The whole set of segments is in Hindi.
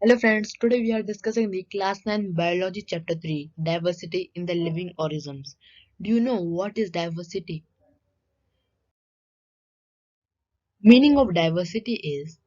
Hello friends, today we are discussing the class 9 biology chapter 3 diversity in the living organisms. Do you know what is diversity? Meaning of diversity is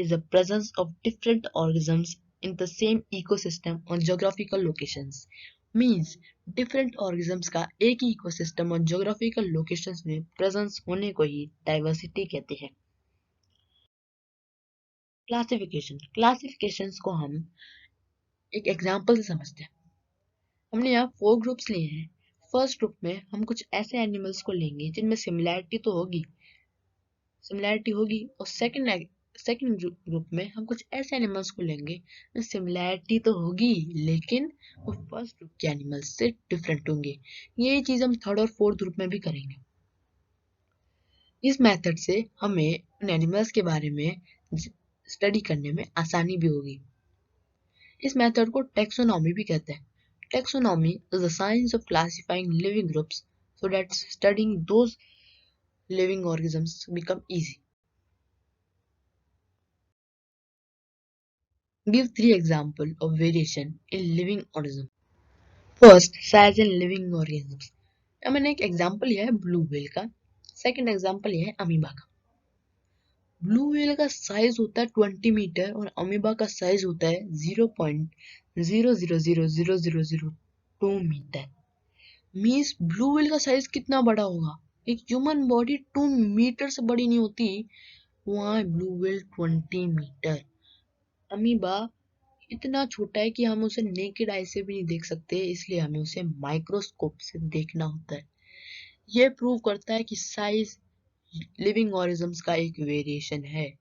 the presence of different organisms in the same ecosystem on geographical locations. Means different organisms का एक ही इकोसिस्टम और geographical locations में presence होने को ही diversity कहते हैं. क्लासिफिकेशंस को हम एक एग्जांपल से समझते हैं. हमने यहाँ 4 ग्रुप्स लिए हैं. फर्स्ट ग्रुप में हम कुछ ऐसे एनिमल्स को लेंगे जिनमें सिमिलैरिटी होगी और सेकंड ग्रुप में हम कुछ ऐसे एनिमल्स को लेंगे जिनमें सिमिलैरिटी तो होगी लेकिन वो फर्स्ट ग्रुप के एनिमल्स से डिफरेंट होंगे. यही चीज हम थर्ड और फोर्थ ग्रुप में भी करेंगे. इस मेथड से हमें उन एनिमल्स के बारे में स्टडी करने में आसानी भी होगी. इस मेथड को टेक्सोनॉमी भी कहते हैं. Taxonomy is the science of classifying living groups so that studying those living organisms become easy. Give 3 examples of variation in living organisms. First, size in living organisms. मैंने एक एग्जाम्पल लिया है ब्लू व्हेल का. सेकंड एग्जाम्पल लिया है अमीबा का. ब्लू व्हेल का साइज होता है 20 मीटर और अमीबा का साइज होता है 0.0000002 मीटर. मीन्स ब्लू व्हेल का साइज कितना बड़ा होगा. एक ह्यूमन बॉडी 2 मीटर से बड़ी नहीं होती, वहाँ ब्लू व्हेल 20 मीटर. अमीबा इतना छोटा है कि हम उसे नेकेड आई से भी नहीं देख सकते, इसलिए हमें उसे माइक्रोस्कोप से देखना होता है. यह प्रूव करता है कि साइज लिविंग ऑर्गेनिज्म्स का एक वेरिएशन है.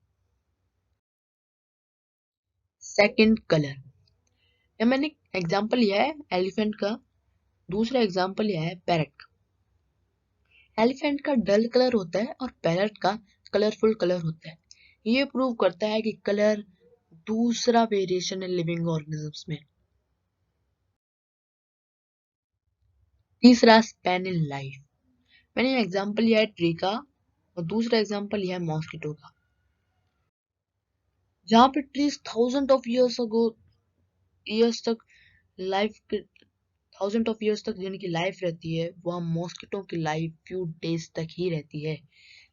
Second, colour. मैंने एग्जांपल लिया है एलिफेंट का. दूसरा एग्जांपल लिया है पैरट का. एलिफेंट का डल कलर होता है और पैरट का कलरफुल कलर होता है. ये प्रूव करता है कि कलर दूसरा वेरिएशन है लिविंग ऑर्गेनिजम्स में. तीसरा, स्पैन इन लाइफ. मैंने एग्जांपल लिया है ट्री का और दूसरा एग्जांपल लिया है मॉस्किटो का. जहाँ पे ट्रीज ईयर्स तक थाउजेंड ऑफ ईयर्स तक जिनकी लाइफ रहती है, वहाँ मॉस्किटो की लाइफ फ्यू डेज तक ही रहती है.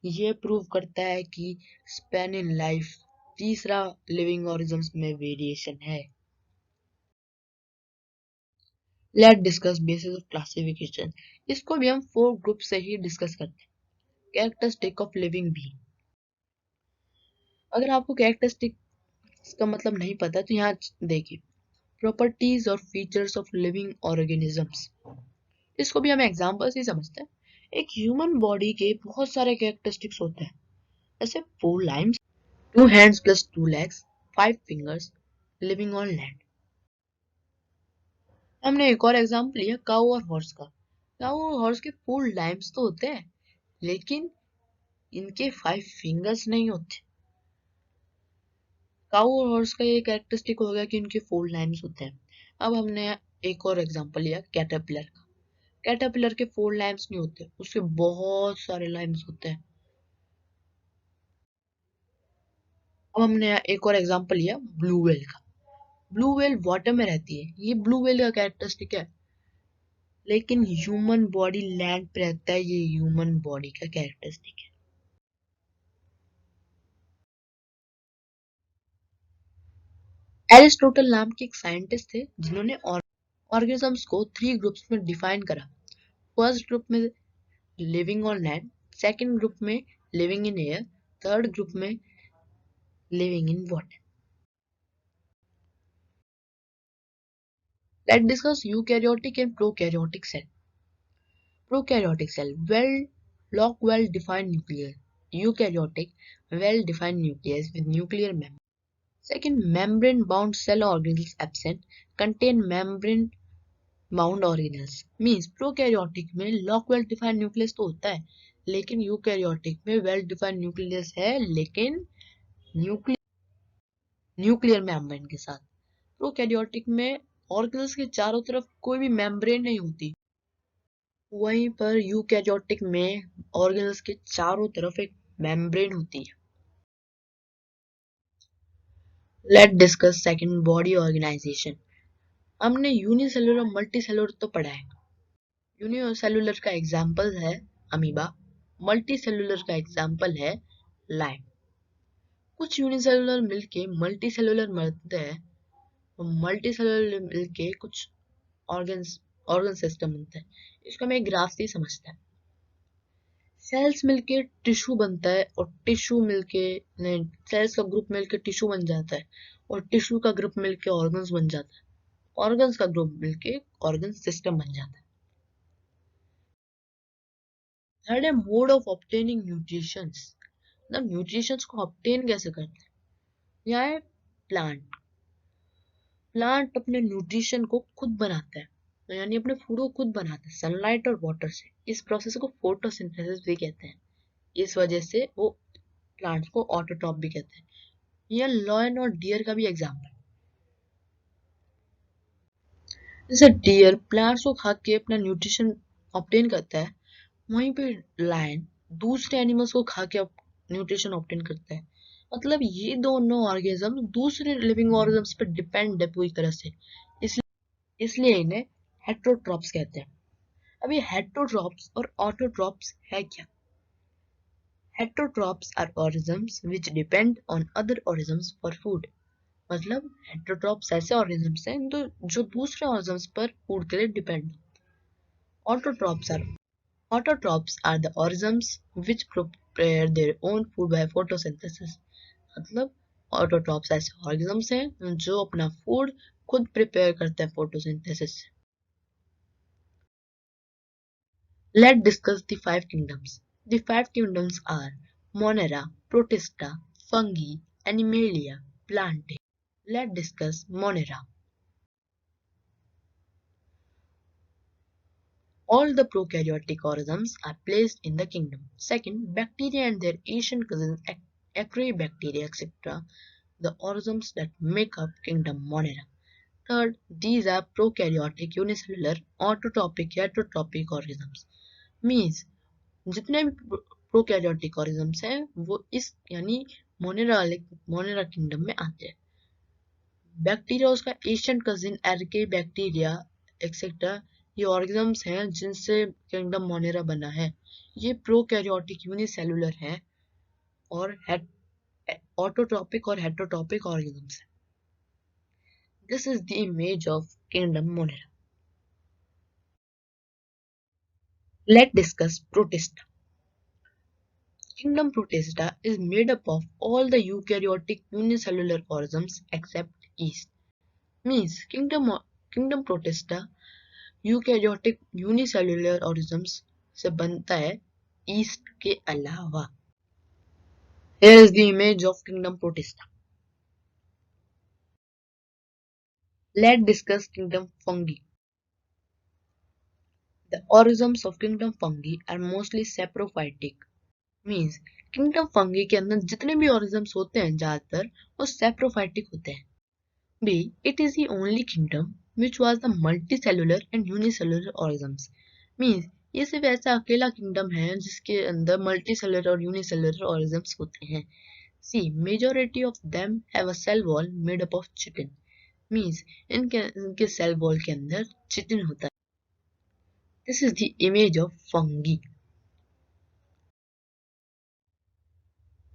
ये प्रूव करता है कि स्पैन इन लाइफ तीसरा लिविंग ऑर्गेनिजम्स में वेरिएशन है. Let discuss basis of classification. इसको भी हम 4 ग्रुप से ही डिस्कस करते हैं. Characteristic of living being. अगर आपको कैरेक्टरिस्टिक का मतलब नहीं पता तो यहाँ देखिए, प्रॉपर्टीज और फीचर्स ऑफ लिविंग ऑर्गेनिजम्स. इसको भी हम एग्जांपल से ही समझते हैं. एक ह्यूमन बॉडी के बहुत सारे कैरेक्टरिस्टिक्स होते हैं, जैसे 4 Lyme's, 2 hands plus 2 legs, 5 fingers, living on land. हमने एक और एग्जांपल लिया काऊ और हॉर्स का. काऊ और हॉर्स के 4 लाइम्स तो होते हैं लेकिन इनके 5 फिंगर्स नहीं होते. काऊ और हॉर्स का ये कैरेक्टरिस्टिक हो गया कि इनके 4 लाइम्स होते हैं. अब हमने एक और एग्जांपल लिया कैटरपिलर का. कैटरपिलर के 4 लाइम्स नहीं होते, उसके बहुत सारे लाइम्स होते हैं. अब हमने एक और एग्जांपल लिया ब्लू व्हेल का. ब्लू व्हेल वाटर में रहती है, ये ब्लू व्हेल का कैरेक्टरिस्टिक है. लेकिन ह्यूमन बॉडी लैंड पे रहता है, ये ह्यूमन बॉडी का कैरेक्टरिस्टिक है. एरिस्टोटल नाम के एक साइंटिस्ट थे जिन्होंने ऑर्गेनिजम्स को 3 ग्रुप्स में डिफाइन करा. फर्स्ट ग्रुप में living on land, second group में living in air, third group में living in water. Let's discuss eukaryotic and prokaryotic cell. Prokaryotic cell, well-defined nucleus. Eukaryotic, well-defined nucleus with nuclear membrane. Second, membrane-bound cell organelles absent, contain membrane-bound organelles. Means prokaryotic में lock well-defined nucleus तो होता है, लेकिन eukaryotic में well-defined nucleus है लेकिन न्यूक्लियर मेम्ब्रेन के साथ. प्रोकैरियोटिक में ऑर्गेनल्स के चारों तरफ कोई भी मेम्ब्रेन नहीं होती, वहीं पर यूकैरियोटिक में ऑर्गेनल्स के चारों तरफ एक मेम्ब्रेन होती है. Let discuss second, body organisation. हमने यूनिसेलुलर और मल्टीसेलुलर तो पढ़ा है। यूनिसेलुलर का एग्जांपल है अमीबा, मल्टीसेलुलर का एग्जांपल है लाइम। कुछ यूनिसेलुलर मिलके मल्टीसेलुलर बनते हैं और मल्टीसेलुलर मिलके कुछ ऑर्गन्स ऑर्गन सिस्टम बनता है। इसको हमें ग्राफ से ही समझते हैं। सेल्स मिलके टिश्यू बनता है और टिश्यू मिलके सेल्स का ग्रुप मिलके टिश्यू बन जाता है और टिश्यू का ग्रुप मिलके ऑर्गन्स बन जाता है। ऑर्गन्स का ग्रुप मिलके ऑर्गन सिस्टम बन जाता है। थर्ड है मोड ऑफ ऑब्टेनिंग न्यूट्रिशंस। मतलब न्यूट्रिशंस को ऑब्टेन कैसे करते हैं। यहाँ है प्लांट। प्लांट अपने न्यूट्रिशन को खुद बनाता है, तो यानी अपने फूड को खुद बनाता है सनलाइट और वाटर से। इस प्रोसेस को फोटोसिंथेसिस भी कहते हैं। इस वजह से वो प्लांट्स को ऑटोट्रॉप भी कहते हैं। यह लॉयन और डियर का भी एग्जाम्पल। जैसे डियर प्लांट्स को खा के अपना न्यूट्रिशन ऑब्टेन करता है, वहीं पे लायन दूसरे एनिमल्स को खा के न्यूट्रिशन ऑब्टेन करता है। मतलब ये दोनों ऑर्गेनिज्म दूसरे लिविंग ऑर्गेनिज्म पर डिपेंड है पूरी तरह से। इसलिए इन्हें हेट्रोट्रॉप्स कहते हैं। अब ये हेट्रोट्रॉप्स और ऑटोट्रॉप्स है क्या। Heterotrophs are organisms which depend on other organisms for food. मतलब हेट्रोट्रॉप्स ऐसे ऑर्गेनिज्म्स हैं जो दूसरे ऑर्गेनिज्म्स पर फूड के लिए depend. Autotrophs are Autotrophs are the organisms which prepare their own food by photosynthesis. मतलब ऑटोट्रॉप्स ऐसे ऑर्गेनिजम्स हैं जो अपना फूड खुद प्रिपेयर करते हैं फोटोसिंथेसिस से। Let discuss the five kingdoms. The five kingdoms are Monera, Protista, Fungi, Animalia, Plantae. Let discuss Monera. All the prokaryotic organisms are placed in the kingdom. Second, bacteria and their Asian cousins, Acrobacteria, etc., the organisms that make up kingdom Monera. Third, these are prokaryotic, unicellular, autotrophic, heterotrophic organisms. Means जितने भी प्रोकैरियोटिक ऑर्गेनिजम्स हैं वो इस यानी मोनेरा किंगडम में आते हैं। बैक्टीरिया उसका एशियन कजिन एर्के बैक्टीरिया एक्सेट्रा ये ऑर्गेनिजम्स हैं जिनसे किंगडम मोनेरा बना है। ये प्रोकैरियोटिक यूनिसेलुलर है और ऑटोट्रॉपिक और हेटरोट्रॉपिक ऑर्गेनिजम्स हैं। This is the image of kingdom Monera. Let discuss protista. Kingdom Protista is made up of all the eukaryotic unicellular organisms except yeast. Means Kingdom Protista eukaryotic unicellular organisms से बनता है ईस्ट के अलावा। Here is the image of Kingdom Protista. Let's discuss Kingdom Fungi. The organisms of Kingdom Fungi are mostly saprophytic. Means Kingdom Fungi के अंदर जितने भी organisms होते हैं ज्यादातर वो saprophytic होते हैं। B. It is the only kingdom which was the multicellular and unicellular organisms. Means ये सिर्फ ऐसा अकेला किंगडम है जिसके अंदर मल्टीसेलुलर और यूनिसेलुलर ऑर्गेनिजम्स होते हैं। See majority of them have a cell wall made up of chitin. Means इनके सेल वॉल के अंदर चिटिन होता है। This is the image of fungi.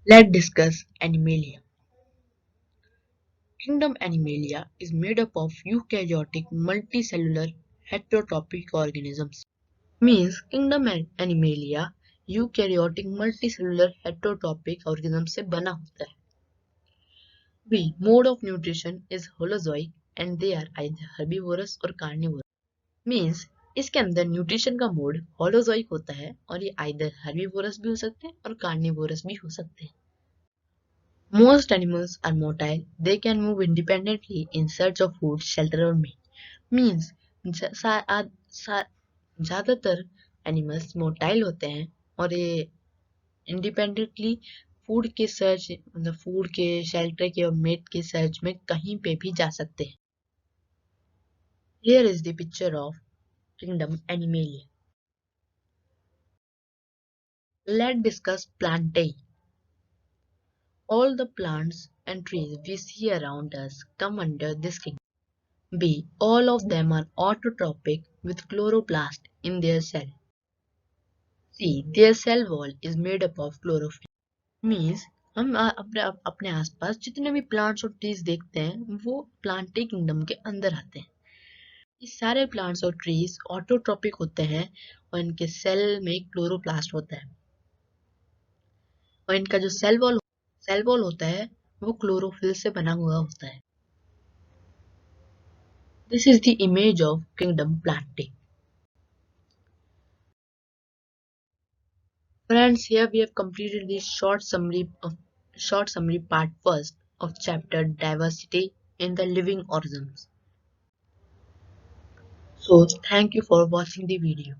Let discuss Animalia. Kingdom Animalia is made up of eukaryotic multicellular heterotrophic organisms. Means Kingdom Animalia eukaryotic multicellular heterotrophic organism से बना होता है। B. Mode of nutrition is holozoic and they are either herbivorous और carnivorous. Means इसके अंदर न्यूट्रिशन का मोड होलोजोइक होता है और ये आइदर हर्बीवोरस भी हो सकते हैं और कार्निवोरस भी हो सकते हैं। Most animals are motile. They can move independently in search of food, shelter or meat. Means ज्यादातर एनिमल्स मोटाइल होते हैं और ये इंडिपेंडेंटली फूड के सर्च मतलब फूड के शेल्टर के और मेट के सर्च में कहीं पे भी जा सकते हैं। Here is the picture of kingdom Animalia. Let's discuss plantae. All the plants and trees we see around us come under this kingdom. B. All of them are autotrophic with chloroplast in their cell. C. Their cell wall is made up of chlorophyll. Means हम अपने अपने आसपास जितने भी प्लांट्स और ट्रीज देखते हैं वो प्लांटे किंगडम के अंदर आते हैं। ये सारे प्लांट्स और ट्रीज ऑटोट्रॉपिक होते हैं और इनके सेल में क्लोरोप्लास्ट होता है और इनका जो सेल वॉल होता है वो क्लोरोफिल से बना हुआ होता है। This is the image of kingdom Plantae. Friends, here we have completed the short summary part first of chapter diversity in the living organisms. So thank you for watching the video.